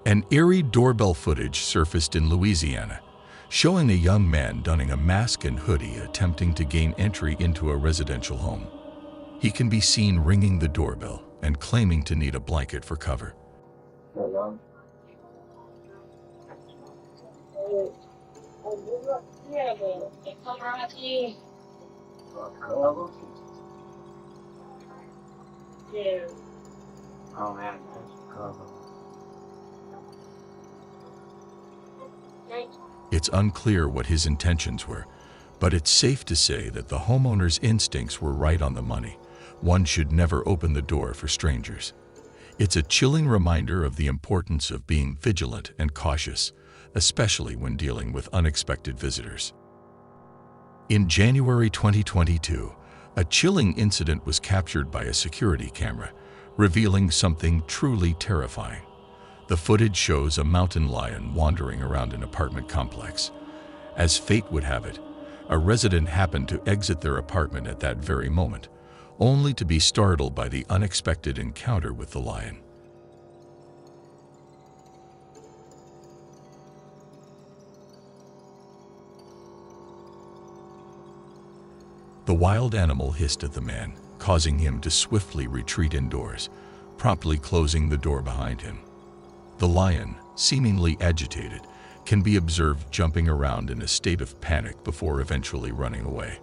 An eerie doorbell footage surfaced in Louisiana, showing a young man donning a mask and hoodie attempting to gain entry into a residential home. He can be seen ringing the doorbell and claiming to need a blanket for cover. Oh man. It's unclear what his intentions were, but it's safe to say that the homeowner's instincts were right on the money. One should never open the door for strangers. It's a chilling reminder of the importance of being vigilant and cautious, especially when dealing with unexpected visitors. In January 2022, a chilling incident was captured by a security camera, revealing something truly terrifying. The footage shows a mountain lion wandering around an apartment complex. As fate would have it, a resident happened to exit their apartment at that very moment, only to be startled by the unexpected encounter with the lion. The wild animal hissed at the man, causing him to swiftly retreat indoors, promptly closing the door behind him. The lion, seemingly agitated, can be observed jumping around in a state of panic before eventually running away.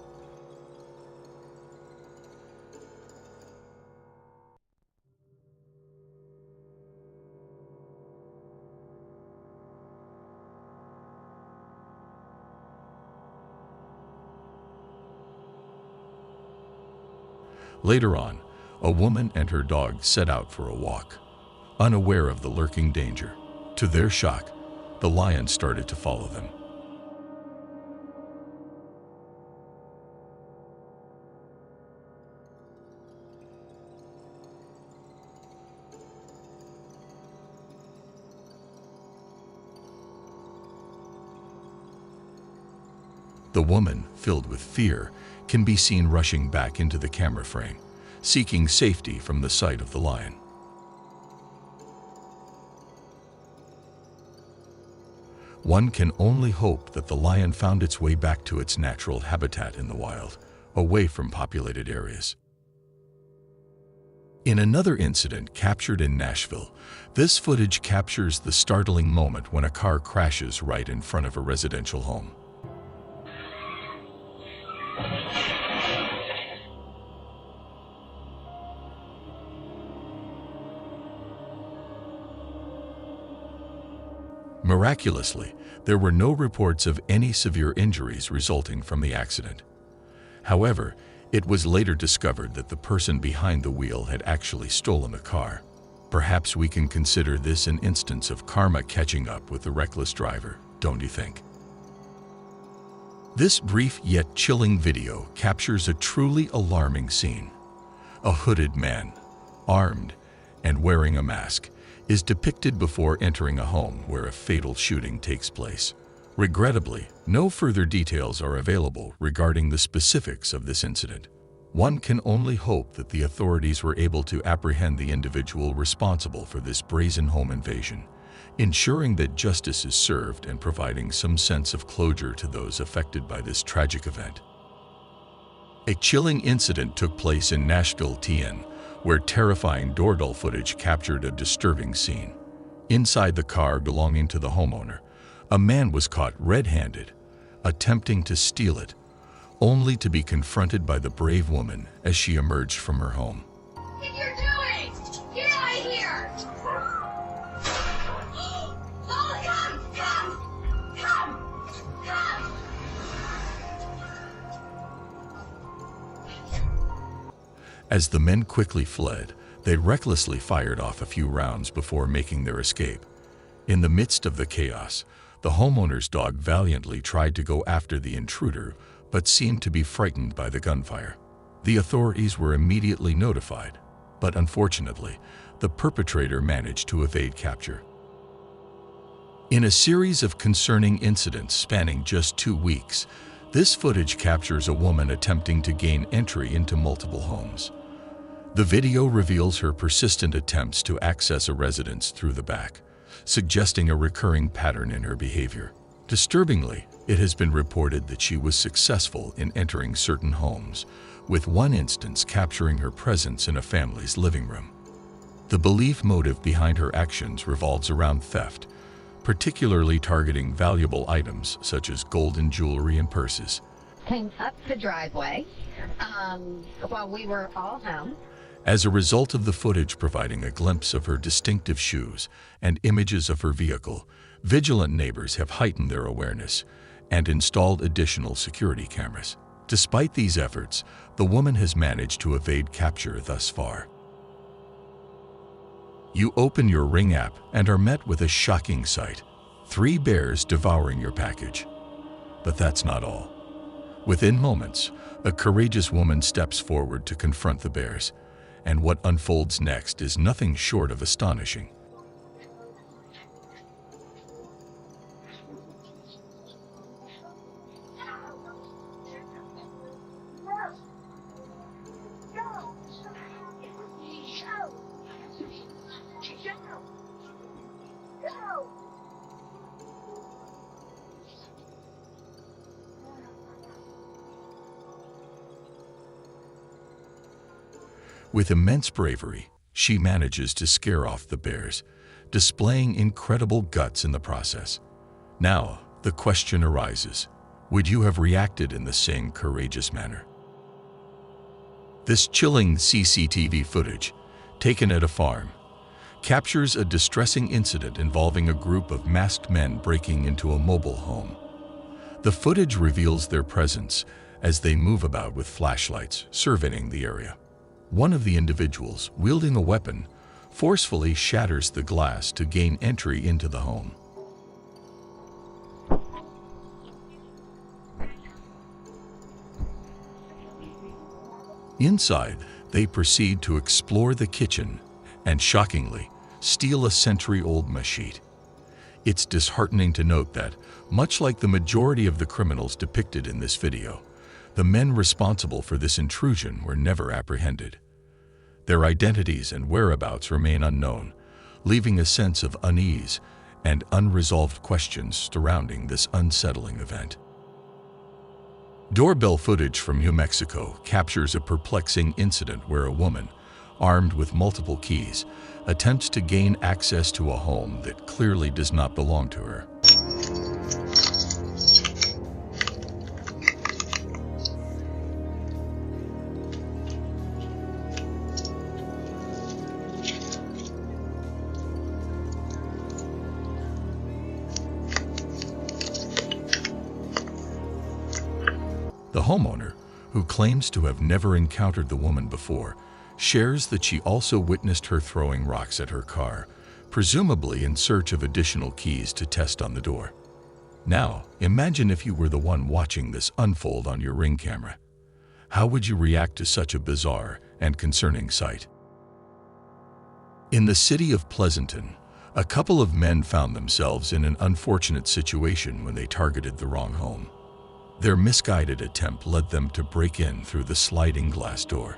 Later on, a woman and her dog set out for a walk, unaware of the lurking danger. To their shock, the lion started to follow them. The woman, filled with fear, can be seen rushing back into the camera frame, seeking safety from the sight of the lion. One can only hope that the lion found its way back to its natural habitat in the wild, away from populated areas. In another incident captured in Nashville, this footage captures the startling moment when a car crashes right in front of a residential home. Miraculously, there were no reports of any severe injuries resulting from the accident. However, it was later discovered that the person behind the wheel had actually stolen the car. Perhaps we can consider this an instance of karma catching up with the reckless driver, don't you think? This brief yet chilling video captures a truly alarming scene. A hooded man, armed and wearing a mask, is depicted before entering a home where a fatal shooting takes place. Regrettably, no further details are available regarding the specifics of this incident. One can only hope that the authorities were able to apprehend the individual responsible for this brazen home invasion, ensuring that justice is served and providing some sense of closure to those affected by this tragic event. A chilling incident took place in Nashville, TN, where terrifying doorbell footage captured a disturbing scene. Inside the car belonging to the homeowner, a man was caught red-handed, attempting to steal it, only to be confronted by the brave woman as she emerged from her home. What are you doing? Get out of here! Oh, come! As the men quickly fled, they recklessly fired off a few rounds before making their escape. In the midst of the chaos, the homeowner's dog valiantly tried to go after the intruder, but seemed to be frightened by the gunfire. The authorities were immediately notified, but unfortunately, the perpetrator managed to evade capture. In a series of concerning incidents spanning just 2 weeks, this footage captures a woman attempting to gain entry into multiple homes. The video reveals her persistent attempts to access a residence through the back, suggesting a recurring pattern in her behavior. Disturbingly, it has been reported that she was successful in entering certain homes, with one instance capturing her presence in a family's living room. The belief motive behind her actions revolves around theft, particularly targeting valuable items such as gold and jewelry and purses. Came up the driveway while we were all home. As a result of the footage providing a glimpse of her distinctive shoes and images of her vehicle, vigilant neighbors have heightened their awareness and installed additional security cameras. Despite these efforts, the woman has managed to evade capture thus far. You open your Ring app and are met with a shocking sight: 3 bears devouring your package. But that's not all. Within moments, a courageous woman steps forward to confront the bears, and what unfolds next is nothing short of astonishing. With immense bravery, she manages to scare off the bears, displaying incredible guts in the process. Now, the question arises: would you have reacted in the same courageous manner? This chilling CCTV footage, taken at a farm, captures a distressing incident involving a group of masked men breaking into a mobile home. The footage reveals their presence as they move about with flashlights, surveying the area. One of the individuals, wielding a weapon, forcefully shatters the glass to gain entry into the home. Inside, they proceed to explore the kitchen and, shockingly, steal a century-old machete. It's disheartening to note that, much like the majority of the criminals depicted in this video, the men responsible for this intrusion were never apprehended. Their identities and whereabouts remain unknown, leaving a sense of unease and unresolved questions surrounding this unsettling event. Doorbell footage from New Mexico captures a perplexing incident where a woman, armed with multiple keys, attempts to gain access to a home that clearly does not belong to her. The homeowner, who claims to have never encountered the woman before, shares that she also witnessed her throwing rocks at her car, presumably in search of additional keys to test on the door. Now, imagine if you were the one watching this unfold on your Ring camera. How would you react to such a bizarre and concerning sight? In the city of Pleasanton, a couple of men found themselves in an unfortunate situation when they targeted the wrong home. Their misguided attempt led them to break in through the sliding glass door.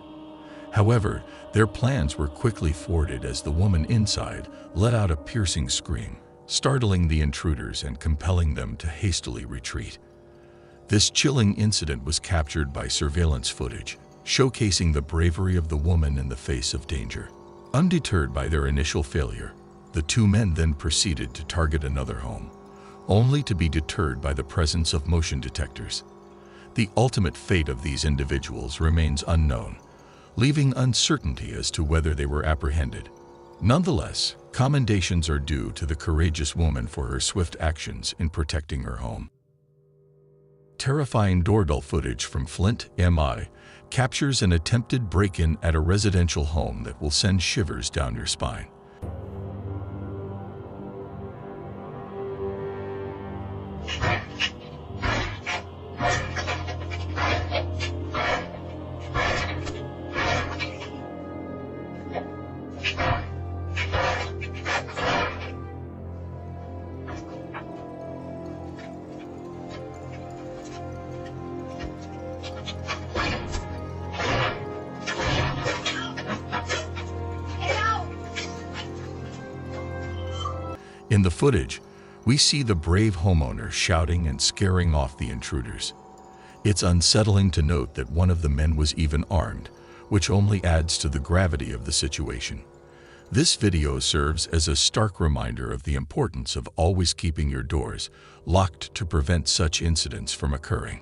However, their plans were quickly thwarted as the woman inside let out a piercing scream, startling the intruders and compelling them to hastily retreat. This chilling incident was captured by surveillance footage, showcasing the bravery of the woman in the face of danger. Undeterred by their initial failure, the 2 men then proceeded to target another home, only to be deterred by the presence of motion detectors. The ultimate fate of these individuals remains unknown, leaving uncertainty as to whether they were apprehended. Nonetheless, commendations are due to the courageous woman for her swift actions in protecting her home. Terrifying doorbell footage from Flint, MI, captures an attempted break-in at a residential home that will send shivers down your spine. In the footage, we see the brave homeowner shouting and scaring off the intruders. It's unsettling to note that one of the men was even armed, which only adds to the gravity of the situation. This video serves as a stark reminder of the importance of always keeping your doors locked to prevent such incidents from occurring.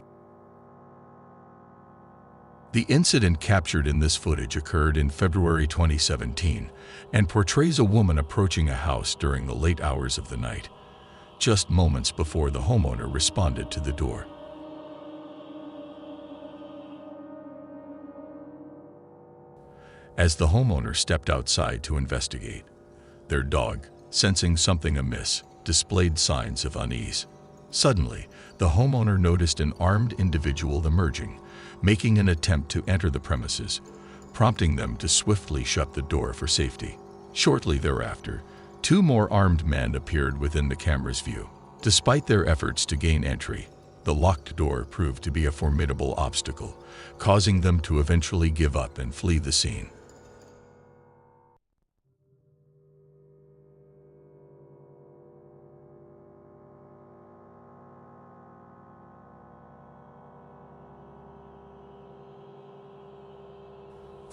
The incident captured in this footage occurred in February 2017 and portrays a woman approaching a house during the late hours of the night, just moments before the homeowner responded to the door. As the homeowner stepped outside to investigate, their dog, sensing something amiss, displayed signs of unease. Suddenly, the homeowner noticed an armed individual emerging, making an attempt to enter the premises, prompting them to swiftly shut the door for safety. Shortly thereafter, two more armed men appeared within the camera's view. Despite their efforts to gain entry, the locked door proved to be a formidable obstacle, causing them to eventually give up and flee the scene.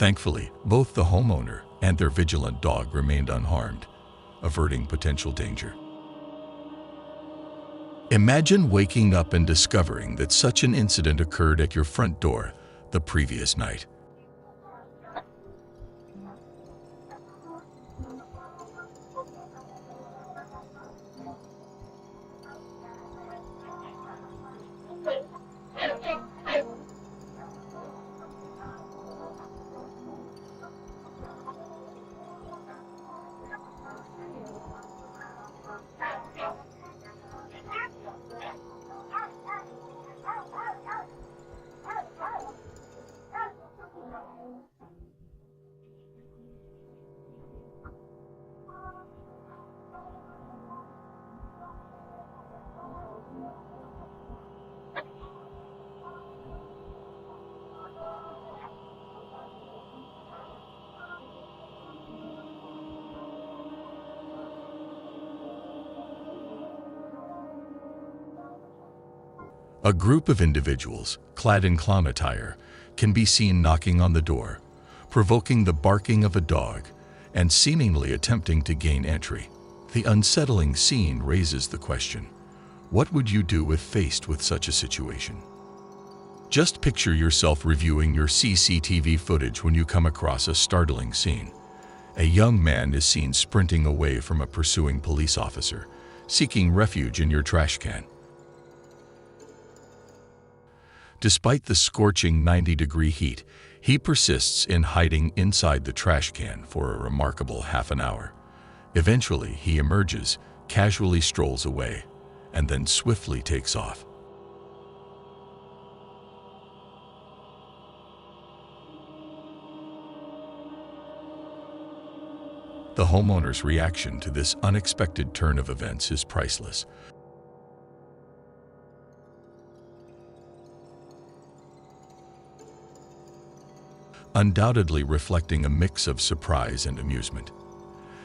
Thankfully, both the homeowner and their vigilant dog remained unharmed, averting potential danger. Imagine waking up and discovering that such an incident occurred at your front door the previous night. A group of individuals, clad in clown attire, can be seen knocking on the door, provoking the barking of a dog, and seemingly attempting to gain entry. The unsettling scene raises the question, what would you do if faced with such a situation? Just picture yourself reviewing your CCTV footage when you come across a startling scene. A young man is seen sprinting away from a pursuing police officer, seeking refuge in your trash can. Despite the scorching 90-degree heat, he persists in hiding inside the trash can for a remarkable half an hour. Eventually, he emerges, casually strolls away, and then swiftly takes off. The homeowner's reaction to this unexpected turn of events is priceless. Undoubtedly reflecting a mix of surprise and amusement.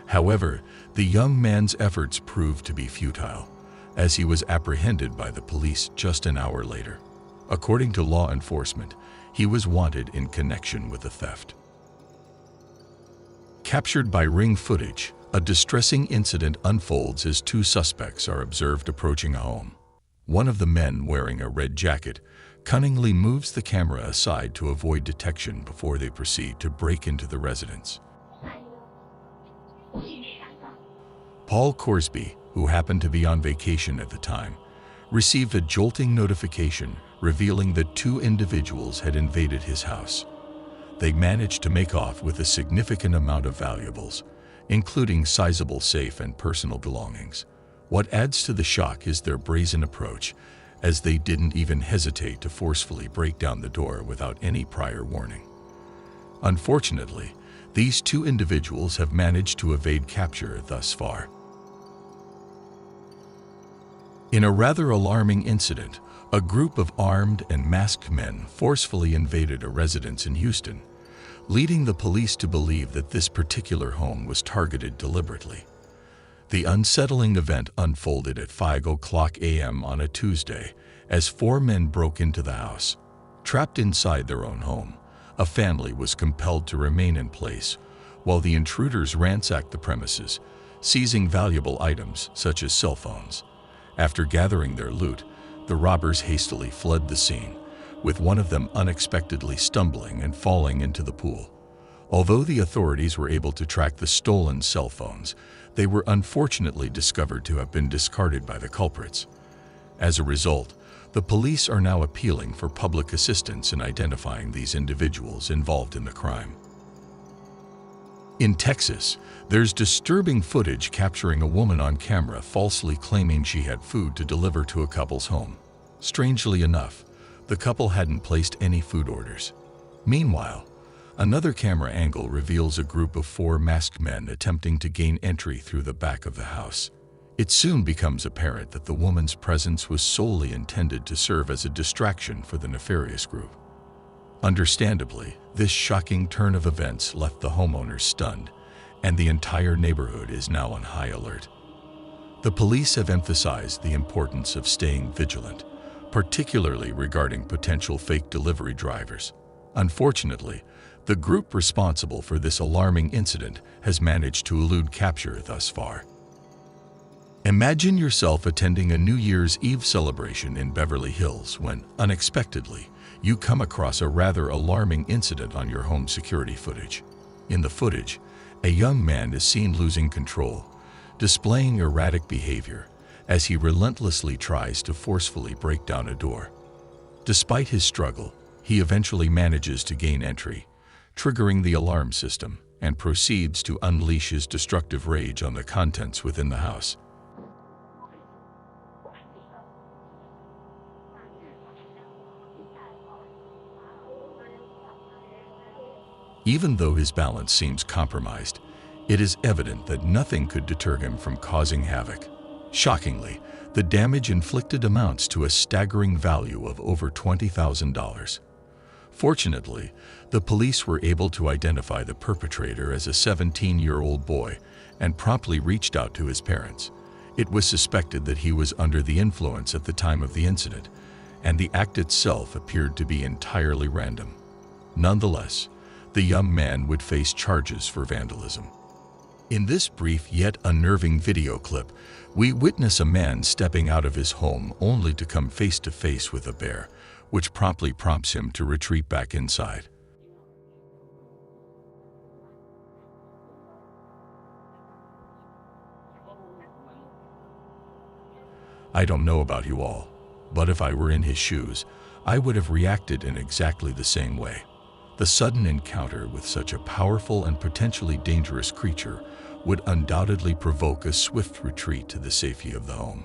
However, the young man's efforts proved to be futile, as he was apprehended by the police just an hour later. According to law enforcement, he was wanted in connection with the theft. Captured by Ring footage, a distressing incident unfolds as two suspects are observed approaching a home. One of the men, wearing a red jacket, cunningly moves the camera aside to avoid detection before they proceed to break into the residence. Paul Corsby, who happened to be on vacation at the time, received a jolting notification revealing that two individuals had invaded his house. They managed to make off with a significant amount of valuables, including sizable safe and personal belongings. What adds to the shock is their brazen approach, as they didn't even hesitate to forcefully break down the door without any prior warning. Unfortunately, these two individuals have managed to evade capture thus far. In a rather alarming incident, a group of armed and masked men forcefully invaded a residence in Houston, leading the police to believe that this particular home was targeted deliberately. The unsettling event unfolded at 5:00 a.m. on a Tuesday as four men broke into the house. Trapped inside their own home, a family was compelled to remain in place while the intruders ransacked the premises, seizing valuable items such as cell phones. After gathering their loot, the robbers hastily fled the scene, with one of them unexpectedly stumbling and falling into the pool. Although the authorities were able to track the stolen cell phones, they were unfortunately discovered to have been discarded by the culprits. As a result, the police are now appealing for public assistance in identifying these individuals involved in the crime. In Texas, there's disturbing footage capturing a woman on camera falsely claiming she had food to deliver to a couple's home. Strangely enough, the couple hadn't placed any food orders. Meanwhile, another camera angle reveals a group of four masked men attempting to gain entry through the back of the house. It soon becomes apparent that the woman's presence was solely intended to serve as a distraction for the nefarious group. Understandably, this shocking turn of events left the homeowners stunned, and the entire neighborhood is now on high alert. The police have emphasized the importance of staying vigilant, particularly regarding potential fake delivery drivers. Unfortunately, the group responsible for this alarming incident has managed to elude capture thus far. Imagine yourself attending a New Year's Eve celebration in Beverly Hills when, unexpectedly, you come across a rather alarming incident on your home security footage. In the footage, a young man is seen losing control, displaying erratic behavior as he relentlessly tries to forcefully break down a door. Despite his struggle, he eventually manages to gain entry, triggering the alarm system, and proceeds to unleash his destructive rage on the contents within the house. Even though his balance seems compromised, it is evident that nothing could deter him from causing havoc. Shockingly, the damage inflicted amounts to a staggering value of over $20,000. Fortunately, the police were able to identify the perpetrator as a 17-year-old boy and promptly reached out to his parents. It was suspected that he was under the influence at the time of the incident, and the act itself appeared to be entirely random. Nonetheless, the young man would face charges for vandalism. In this brief yet unnerving video clip, we witness a man stepping out of his home only to come face to face with a bear, which promptly prompts him to retreat back inside. I don't know about you all, but if I were in his shoes, I would have reacted in exactly the same way. The sudden encounter with such a powerful and potentially dangerous creature would undoubtedly provoke a swift retreat to the safety of the home.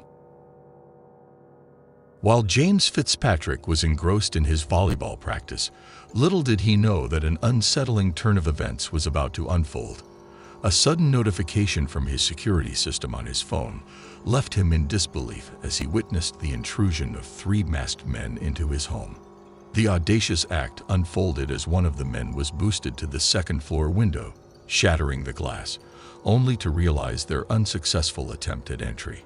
While James Fitzpatrick was engrossed in his volleyball practice, little did he know that an unsettling turn of events was about to unfold. A sudden notification from his security system on his phone left him in disbelief as he witnessed the intrusion of three masked men into his home. The audacious act unfolded as one of the men was boosted to the second-floor window, shattering the glass, only to realize their unsuccessful attempt at entry.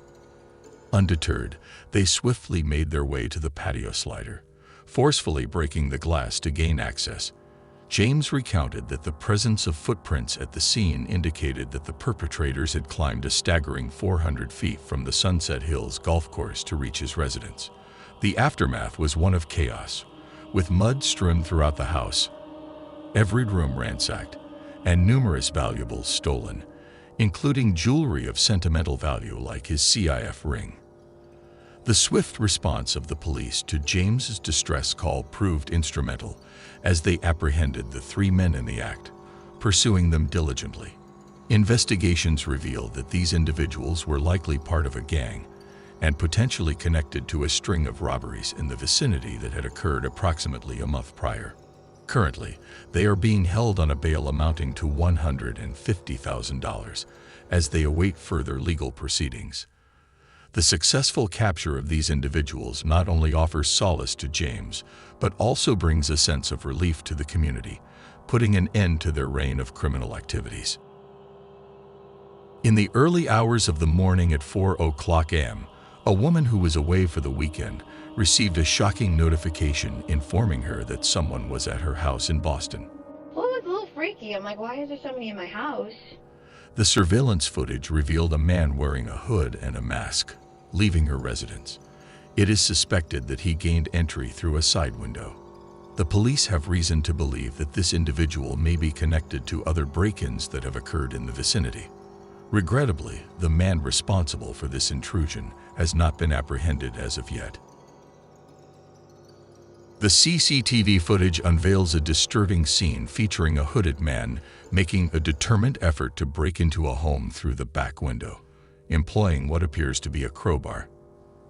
Undeterred, they swiftly made their way to the patio slider, forcefully breaking the glass to gain access. James recounted that the presence of footprints at the scene indicated that the perpetrators had climbed a staggering 400 feet from the Sunset Hills golf course to reach his residence. The aftermath was one of chaos, with mud strewn throughout the house, every room ransacked, and numerous valuables stolen, including jewelry of sentimental value like his CIF ring. The swift response of the police to James's distress call proved instrumental as they apprehended the three men in the act, pursuing them diligently. Investigations revealed that these individuals were likely part of a gang and potentially connected to a string of robberies in the vicinity that had occurred approximately a month prior. Currently, they are being held on a bail amounting to $150,000 as they await further legal proceedings. The successful capture of these individuals not only offers solace to James, but also brings a sense of relief to the community, putting an end to their reign of criminal activities. In the early hours of the morning at 4 a.m., a woman who was away for the weekend received a shocking notification informing her that someone was at her house in Boston. Well, it was a little freaky. I'm like, why is there somebody in my house? The surveillance footage revealed a man wearing a hood and a mask, leaving her residence. It is suspected that he gained entry through a side window. The police have reason to believe that this individual may be connected to other break-ins that have occurred in the vicinity. Regrettably, the man responsible for this intrusion has not been apprehended as of yet. The CCTV footage unveils a disturbing scene featuring a hooded man making a determined effort to break into a home through the back window, employing what appears to be a crowbar.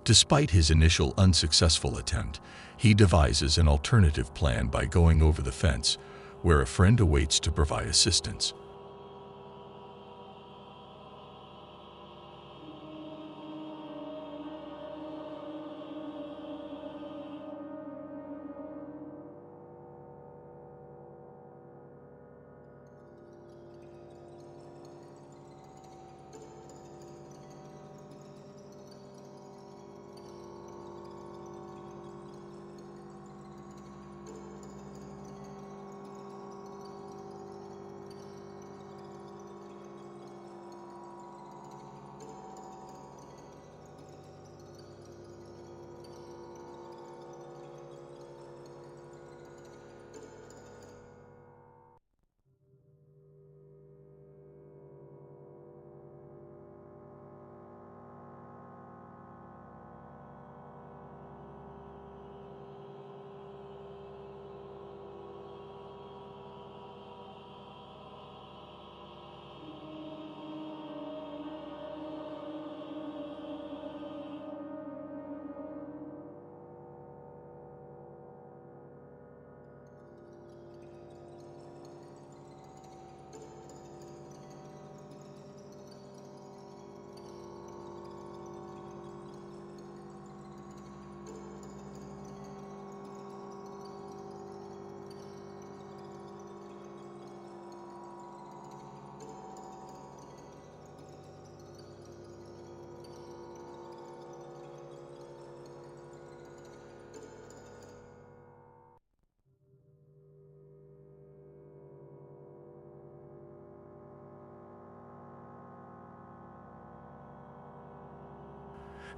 Despite his initial unsuccessful attempt, he devises an alternative plan by going over the fence, where a friend awaits to provide assistance.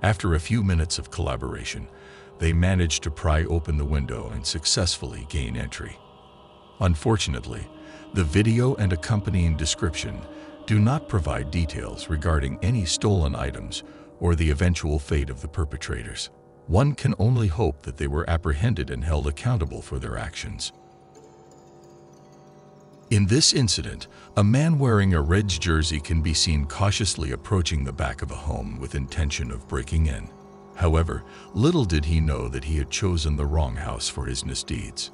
After a few minutes of collaboration, they managed to pry open the window and successfully gain entry. Unfortunately, the video and accompanying description do not provide details regarding any stolen items or the eventual fate of the perpetrators. One can only hope that they were apprehended and held accountable for their actions. In this incident, a man wearing a Reds jersey can be seen cautiously approaching the back of a home with intention of breaking in. However, little did he know that he had chosen the wrong house for his misdeeds.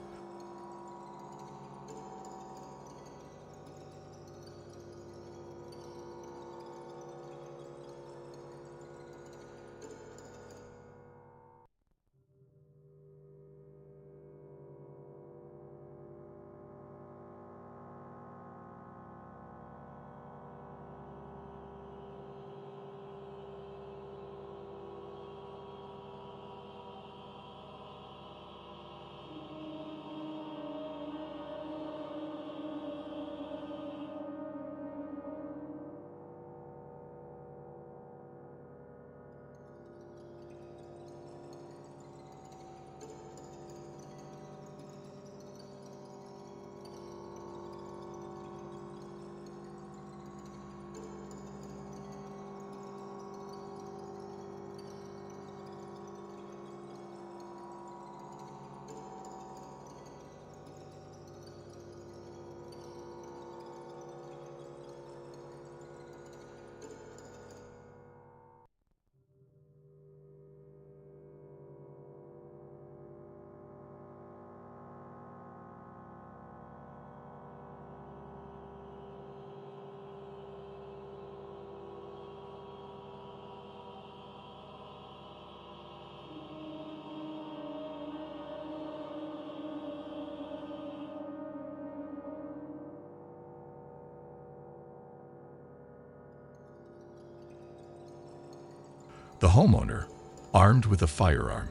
The homeowner, armed with a firearm,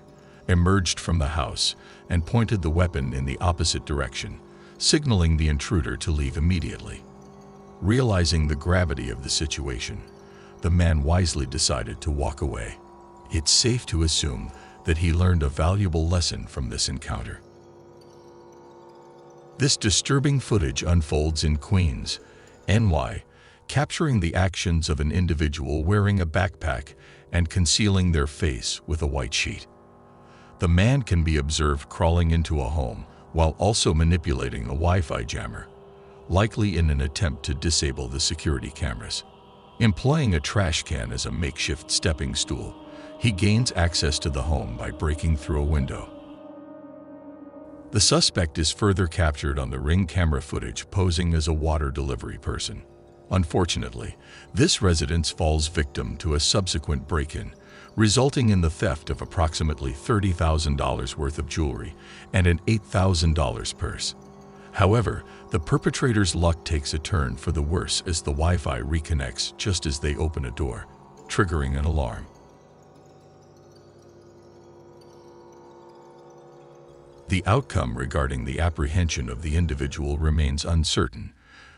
emerged from the house and pointed the weapon in the opposite direction, signaling the intruder to leave immediately. Realizing the gravity of the situation, the man wisely decided to walk away. It's safe to assume that he learned a valuable lesson from this encounter. This disturbing footage unfolds in Queens, NY, capturing the actions of an individual wearing a backpack and concealing their face with a white sheet. The man can be observed crawling into a home while also manipulating a Wi-Fi jammer, likely in an attempt to disable the security cameras. Employing a trash can as a makeshift stepping stool, he gains access to the home by breaking through a window. The suspect is further captured on the Ring camera footage posing as a water delivery person. Unfortunately, this residence falls victim to a subsequent break-in, resulting in the theft of approximately $30,000 worth of jewelry and an $8,000 purse. However, the perpetrator's luck takes a turn for the worse as the Wi-Fi reconnects just as they open a door, triggering an alarm. The outcome regarding the apprehension of the individual remains uncertain,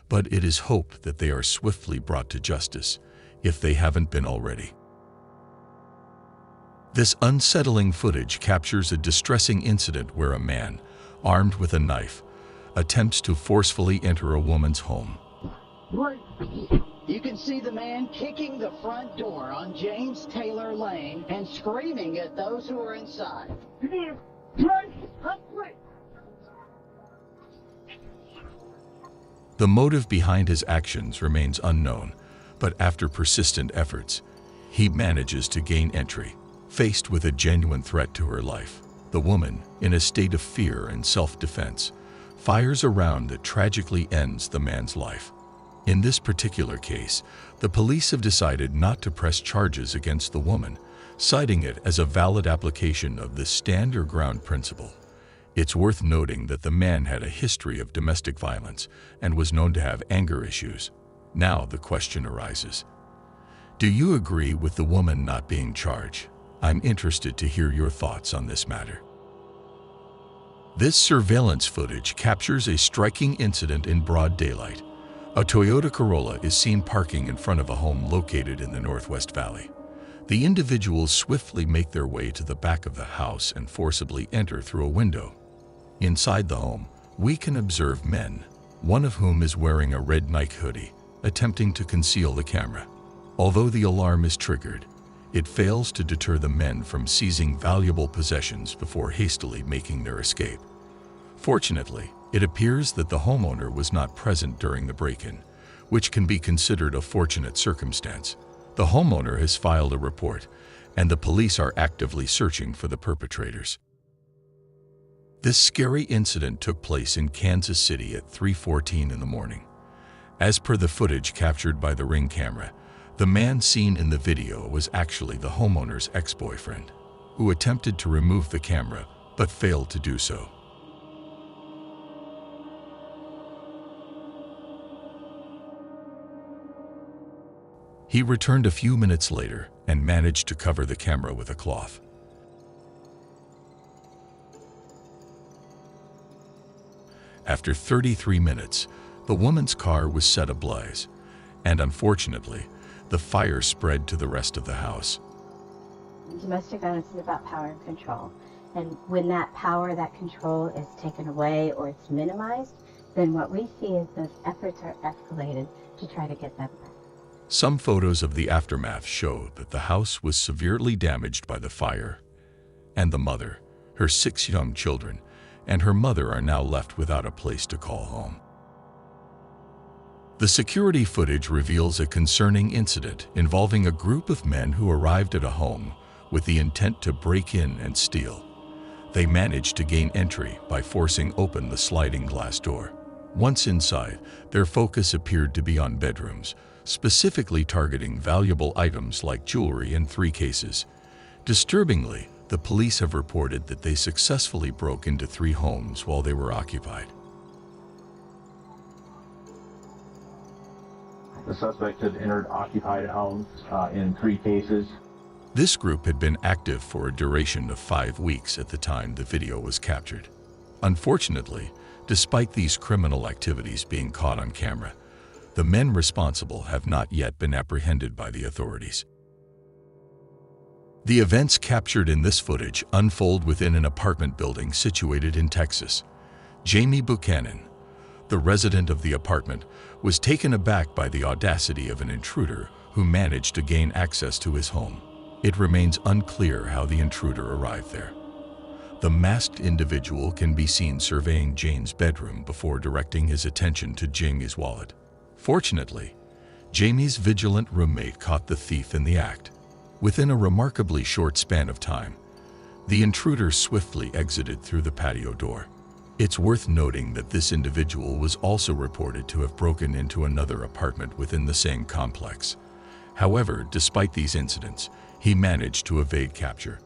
but it is hoped that they are swiftly brought to justice, if they haven't been already. This unsettling footage captures a distressing incident where a man, armed with a knife, attempts to forcefully enter a woman's home. You can see the man kicking the front door on James Taylor Lane and screaming at those who are inside. The motive behind his actions remains unknown, but after persistent efforts, he manages to gain entry. Faced with a genuine threat to her life, the woman, in a state of fear and self-defense, fires a round that tragically ends the man's life. In this particular case, the police have decided not to press charges against the woman, citing it as a valid application of the stand your ground principle. It's worth noting that the man had a history of domestic violence and was known to have anger issues. Now the question arises: do you agree with the woman not being charged? I'm interested to hear your thoughts on this matter. This surveillance footage captures a striking incident in broad daylight. A Toyota Corolla is seen parking in front of a home located in the Northwest Valley. The individuals swiftly make their way to the back of the house and forcibly enter through a window. Inside the home, we can observe men, one of whom is wearing a red Nike hoodie, attempting to conceal the camera. Although the alarm is triggered, it fails to deter the men from seizing valuable possessions before hastily making their escape. Fortunately, it appears that the homeowner was not present during the break-in, which can be considered a fortunate circumstance. The homeowner has filed a report, and the police are actively searching for the perpetrators. This scary incident took place in Kansas City at 3:14 in the morning. As per the footage captured by the Ring camera, the man seen in the video was actually the homeowner's ex-boyfriend, who attempted to remove the camera but failed to do so. He returned a few minutes later and managed to cover the camera with a cloth. After 33 minutes, the woman's car was set ablaze, and unfortunately, the fire spread to the rest of the house. Domestic violence is about power and control. And when that power, that control is taken away or it's minimized, then what we see is those efforts are escalated to try to get them back. Some photos of the aftermath show that the house was severely damaged by the fire, and the mother, her 6 young children, and her mother are now left without a place to call home. The security footage reveals a concerning incident involving a group of men who arrived at a home with the intent to break in and steal. They managed to gain entry by forcing open the sliding glass door. Once inside, their focus appeared to be on bedrooms, specifically targeting valuable items like jewelry in 3 cases. Disturbingly, the police have reported that they successfully broke into 3 homes while they were occupied. The suspect had entered occupied homes in 3 cases. This group had been active for a duration of 5 weeks at the time the video was captured. Unfortunately, despite these criminal activities being caught on camera, the men responsible have not yet been apprehended by the authorities. The events captured in this footage unfold within an apartment building situated in Texas. Jamie Buchanan, the resident of the apartment, was taken aback by the audacity of an intruder who managed to gain access to his home. It remains unclear how the intruder arrived there. The masked individual can be seen surveying Jane's bedroom before directing his attention to Jamie's wallet. Fortunately, Jamie's vigilant roommate caught the thief in the act. Within a remarkably short span of time, the intruder swiftly exited through the patio door. It's worth noting that this individual was also reported to have broken into another apartment within the same complex. However, despite these incidents, he managed to evade capture.